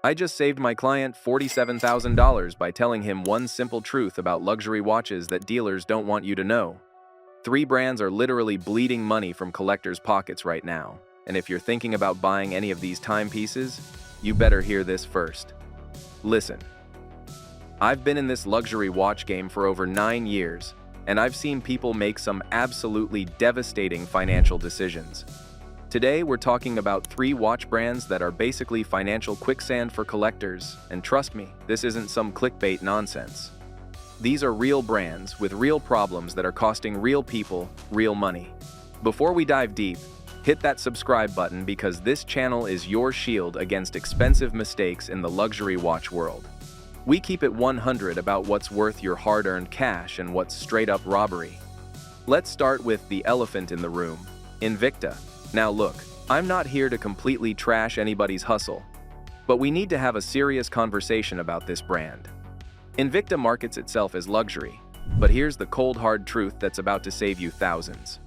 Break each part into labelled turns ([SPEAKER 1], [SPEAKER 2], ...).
[SPEAKER 1] I just saved my client $47,000 by telling him one simple truth about luxury watches that dealers don't want you to know. 3 brands are literally bleeding money from collectors' pockets right now, and if you're thinking about buying any of these timepieces, you better hear this first. Listen. I've been in this luxury watch game for over 9 years, and I've seen people make some absolutely devastating financial decisions. Today, we're talking about 3 watch brands that are basically financial quicksand for collectors, and trust me, this isn't some clickbait nonsense. These are real brands with real problems that are costing real people real money. Before we dive deep, hit that subscribe button because this channel is your shield against expensive mistakes in the luxury watch world. We keep it 100 about what's worth your hard-earned cash and what's straight-up robbery. Let's start with the elephant in the room, Invicta. Now look, I'm not here to completely trash anybody's hustle, but we need to have a serious conversation about this brand. Invicta markets itself as luxury, but here's the cold hard truth that's about to save you thousands.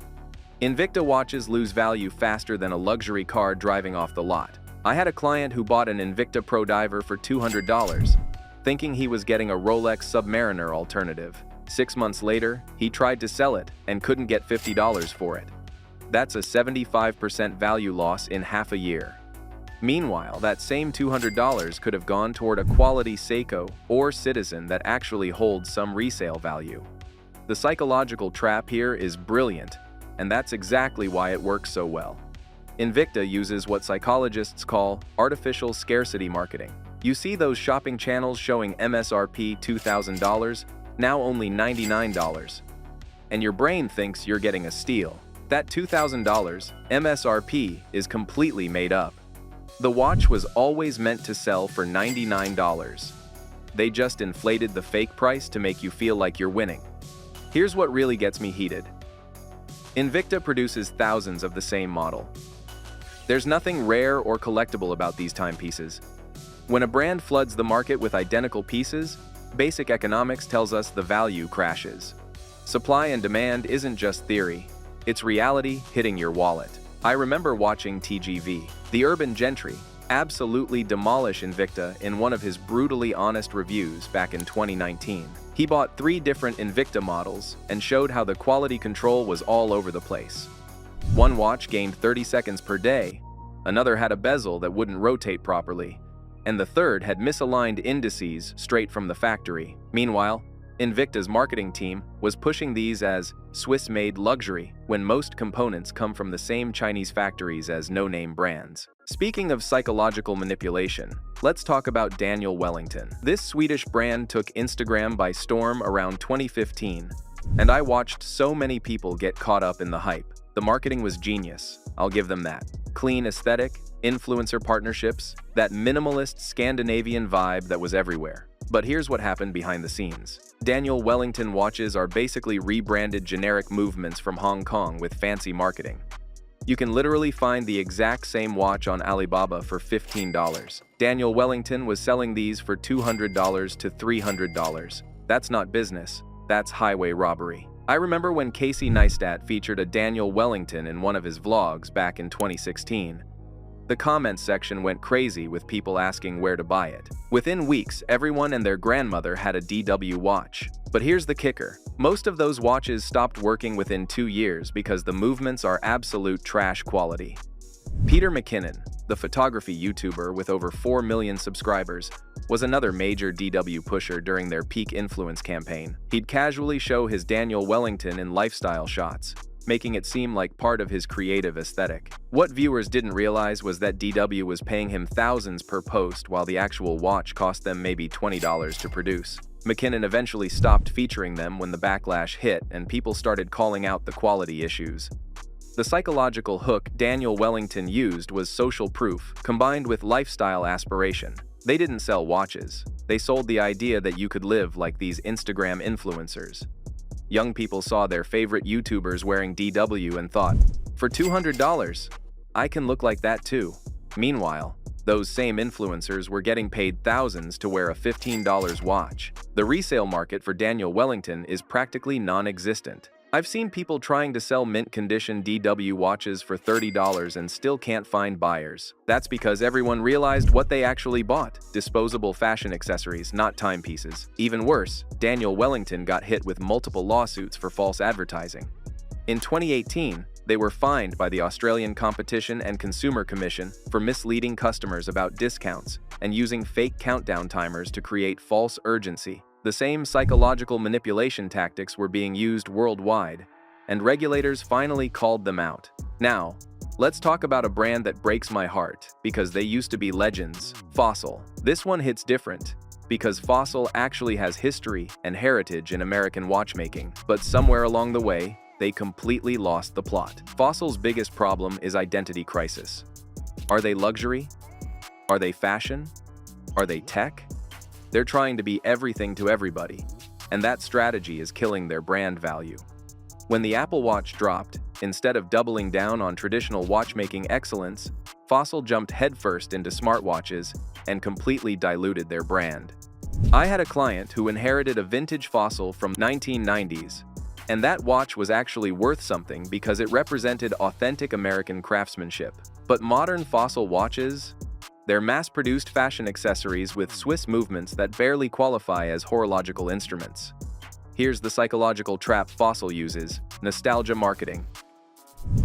[SPEAKER 1] Invicta watches lose value faster than a luxury car driving off the lot. I had a client who bought an Invicta Pro Diver for $200, thinking he was getting a Rolex Submariner alternative. 6 months later, he tried to sell it and couldn't get $50 for it. That's a 75% value loss in half a year. Meanwhile, that same $200 could have gone toward a quality Seiko or Citizen that actually holds some resale value. The psychological trap here is brilliant, and that's exactly why it works so well. Invicta uses what psychologists call artificial scarcity marketing. You see those shopping channels showing MSRP $2,000, now only $99, and your brain thinks you're getting a steal. That $2,000 MSRP is completely made up. The watch was always meant to sell for $99. They just inflated the fake price to make you feel like you're winning. Here's what really gets me heated. Invicta produces thousands of the same model. There's nothing rare or collectible about these timepieces. When a brand floods the market with identical pieces, basic economics tells us the value crashes. Supply and demand isn't just theory, it's reality hitting your wallet. I remember watching TGV, the urban gentry, absolutely demolish Invicta in one of his brutally honest reviews back in 2019. He bought 3 different Invicta models and showed how the quality control was all over the place. One watch gained 30 seconds per day, another had a bezel that wouldn't rotate properly, and the third had misaligned indices straight from the factory. Meanwhile, Invicta's marketing team was pushing these as Swiss-made luxury when most components come from the same Chinese factories as no-name brands. Speaking of psychological manipulation, let's talk about Daniel Wellington. This Swedish brand took Instagram by storm around 2015, and I watched so many people get caught up in the hype. The marketing was genius, I'll give them that. Clean aesthetic, influencer partnerships, that minimalist Scandinavian vibe that was everywhere. But here's what happened behind the scenes. Daniel Wellington watches are basically rebranded generic movements from Hong Kong with fancy marketing. You can literally find the exact same watch on Alibaba for $15. Daniel Wellington was selling these for $200 to $300. That's not business, that's highway robbery. I remember when Casey Neistat featured a Daniel Wellington in one of his vlogs back in 2016. The comments section went crazy with people asking where to buy it. Within weeks, everyone and their grandmother had a DW watch. But here's the kicker. Most of those watches stopped working within 2 years because the movements are absolute trash quality. Peter McKinnon, the photography YouTuber with over 4 million subscribers, was another major DW pusher during their peak influence campaign. He'd casually show his Daniel Wellington in lifestyle shots, making it seem like part of his creative aesthetic. What viewers didn't realize was that DW was paying him thousands per post while the actual watch cost them maybe $20 to produce. McKinnon eventually stopped featuring them when the backlash hit and people started calling out the quality issues. The psychological hook Daniel Wellington used was social proof, combined with lifestyle aspiration. They didn't sell watches. They sold the idea that you could live like these Instagram influencers. Young people saw their favorite YouTubers wearing DW and thought, for $200, I can look like that too. Meanwhile, those same influencers were getting paid thousands to wear a $15 watch. The resale market for Daniel Wellington is practically non-existent. I've seen people trying to sell mint-condition DW watches for $30 and still can't find buyers. That's because everyone realized what they actually bought: disposable fashion accessories, not timepieces. Even worse, Daniel Wellington got hit with multiple lawsuits for false advertising. In 2018, they were fined by the Australian Competition and Consumer Commission for misleading customers about discounts and using fake countdown timers to create false urgency. The same psychological manipulation tactics were being used worldwide, and regulators finally called them out. Now, let's talk about a brand that breaks my heart because they used to be legends: Fossil. This one hits different because Fossil actually has history and heritage in American watchmaking, but somewhere along the way, they completely lost the plot. Fossil's biggest problem is identity crisis. Are they luxury? Are they fashion? Are they tech? They're trying to be everything to everybody, and that strategy is killing their brand value. When the Apple Watch dropped, instead of doubling down on traditional watchmaking excellence, Fossil jumped headfirst into smartwatches and completely diluted their brand. I had a client who inherited a vintage Fossil from 1990s, and that watch was actually worth something because it represented authentic American craftsmanship. But modern Fossil watches? They're mass-produced fashion accessories with Swiss movements that barely qualify as horological instruments. Here's the psychological trap Fossil uses: nostalgia marketing.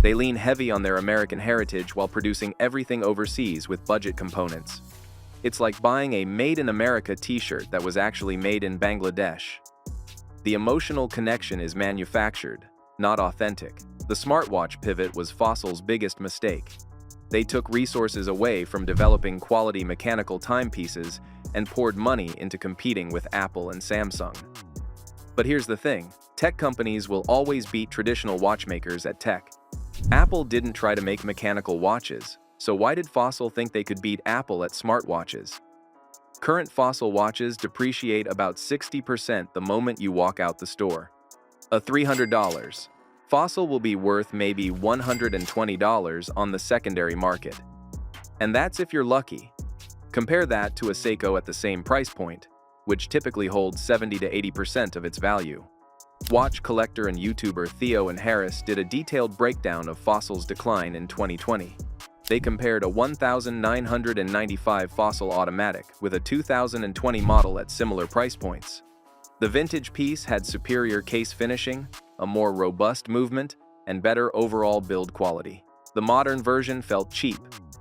[SPEAKER 1] They lean heavy on their American heritage while producing everything overseas with budget components. It's like buying a Made in America t-shirt that was actually made in Bangladesh. The emotional connection is manufactured, not authentic. The smartwatch pivot was Fossil's biggest mistake. They took resources away from developing quality mechanical timepieces and poured money into competing with Apple and Samsung. But here's the thing: tech companies will always beat traditional watchmakers at tech. Apple didn't try to make mechanical watches, so why did Fossil think they could beat Apple at smartwatches? Current Fossil watches depreciate about 60% the moment you walk out the store. A $300 Fossil will be worth maybe $120 on the secondary market. And that's if you're lucky. Compare that to a Seiko at the same price point, which typically holds 70 to 80% of its value. Watch collector and YouTuber Theo and Harris did a detailed breakdown of Fossil's decline in 2020. They compared a 1995 Fossil automatic with a 2020 model at similar price points. The vintage piece had superior case finishing, a more robust movement, and better overall build quality. The modern version felt cheap,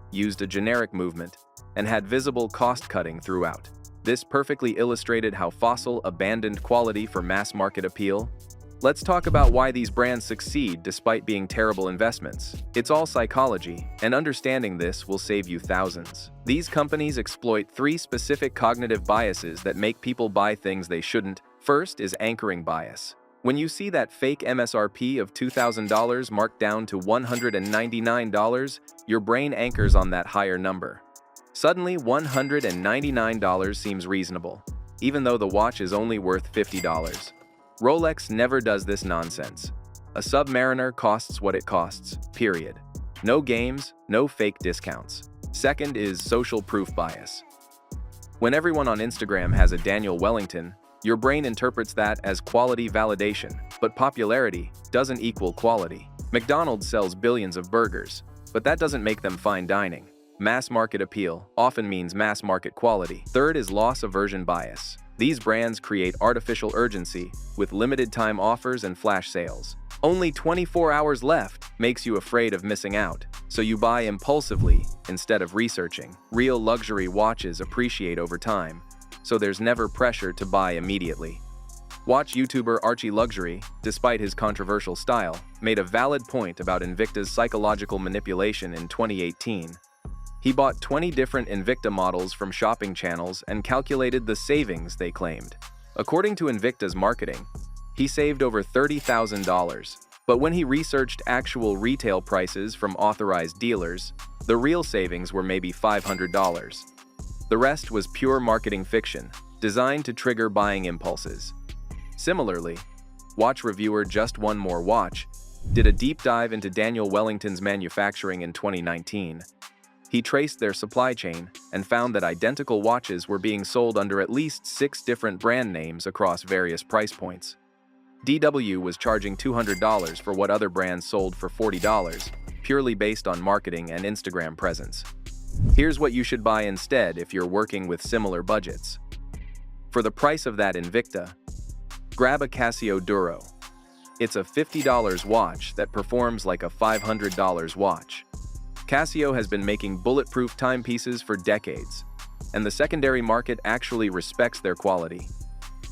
[SPEAKER 1] used a generic movement, and had visible cost-cutting throughout. This perfectly illustrated how Fossil abandoned quality for mass-market appeal. Let's talk about why these brands succeed despite being terrible investments. It's all psychology, and understanding this will save you thousands. These companies exploit 3 specific cognitive biases that make people buy things they shouldn't. First is anchoring bias. When you see that fake MSRP of $2,000 marked down to $199, your brain anchors on that higher number. Suddenly, $199 seems reasonable, even though the watch is only worth $50. Rolex never does this nonsense. A Submariner costs what it costs, period. No games, no fake discounts. Second is social proof bias. When everyone on Instagram has a Daniel Wellington, your brain interprets that as quality validation, but popularity doesn't equal quality. McDonald's sells billions of burgers, but that doesn't make them fine dining. Mass market appeal often means mass market quality. Third is loss aversion bias. These brands create artificial urgency with limited time offers and flash sales. Only 24 hours left makes you afraid of missing out, so you buy impulsively instead of researching. Real luxury watches appreciate over time, so there's never pressure to buy immediately. Watch YouTuber Archie Luxury, despite his controversial style, made a valid point about Invicta's psychological manipulation in 2018. He bought 20 different Invicta models from shopping channels and calculated the savings they claimed. According to Invicta's marketing, he saved over $30,000. But when he researched actual retail prices from authorized dealers, the real savings were maybe $500. The rest was pure marketing fiction, designed to trigger buying impulses. Similarly, watch reviewer Just One More Watch did a deep dive into Daniel Wellington's manufacturing in 2019. He traced their supply chain and found that identical watches were being sold under at least 6 different brand names across various price points. DW was charging $200 for what other brands sold for $40, purely based on marketing and Instagram presence. Here's what you should buy instead if you're working with similar budgets. For the price of that Invicta, grab a Casio Duro. It's a $50 watch that performs like a $500 watch. Casio has been making bulletproof timepieces for decades, and the secondary market actually respects their quality.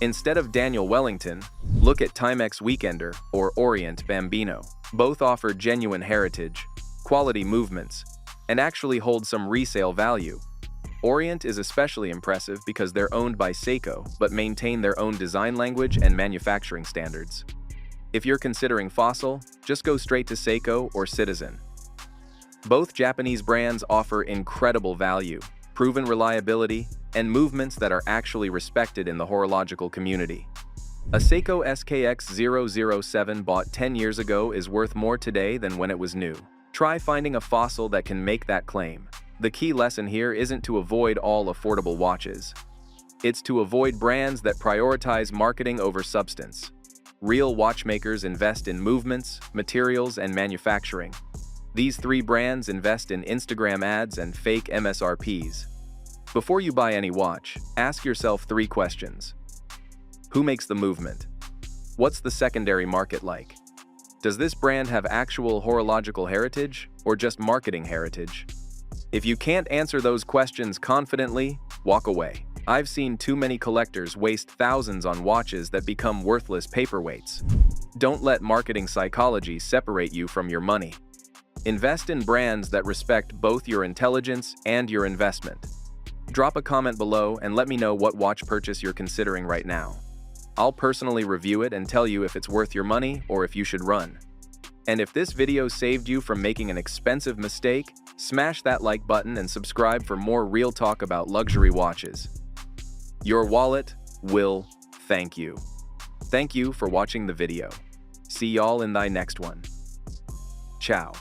[SPEAKER 1] Instead of Daniel Wellington, look at Timex Weekender or Orient Bambino. Both offer genuine heritage, quality movements, and actually hold some resale value. Orient is especially impressive because they're owned by Seiko but maintain their own design language and manufacturing standards. If you're considering Fossil, just go straight to Seiko or Citizen. Both Japanese brands offer incredible value, proven reliability, and movements that are actually respected in the horological community. A Seiko SKX007 bought 10 years ago is worth more today than when it was new. Try finding a Fossil that can make that claim. The key lesson here isn't to avoid all affordable watches. It's to avoid brands that prioritize marketing over substance. Real watchmakers invest in movements, materials, and manufacturing. These three brands invest in Instagram ads and fake MSRPs. Before you buy any watch, ask yourself 3 questions. Who makes the movement? What's the secondary market like? Does this brand have actual horological heritage or just marketing heritage? If you can't answer those questions confidently, walk away. I've seen too many collectors waste thousands on watches that become worthless paperweights. Don't let marketing psychology separate you from your money. Invest in brands that respect both your intelligence and your investment. Drop a comment below and let me know what watch purchase you're considering right now. I'll personally review it and tell you if it's worth your money or if you should run. And if this video saved you from making an expensive mistake, smash that like button and subscribe for more real talk about luxury watches. Your wallet will thank you. Thank you for watching the video. See y'all in thy next one. Ciao.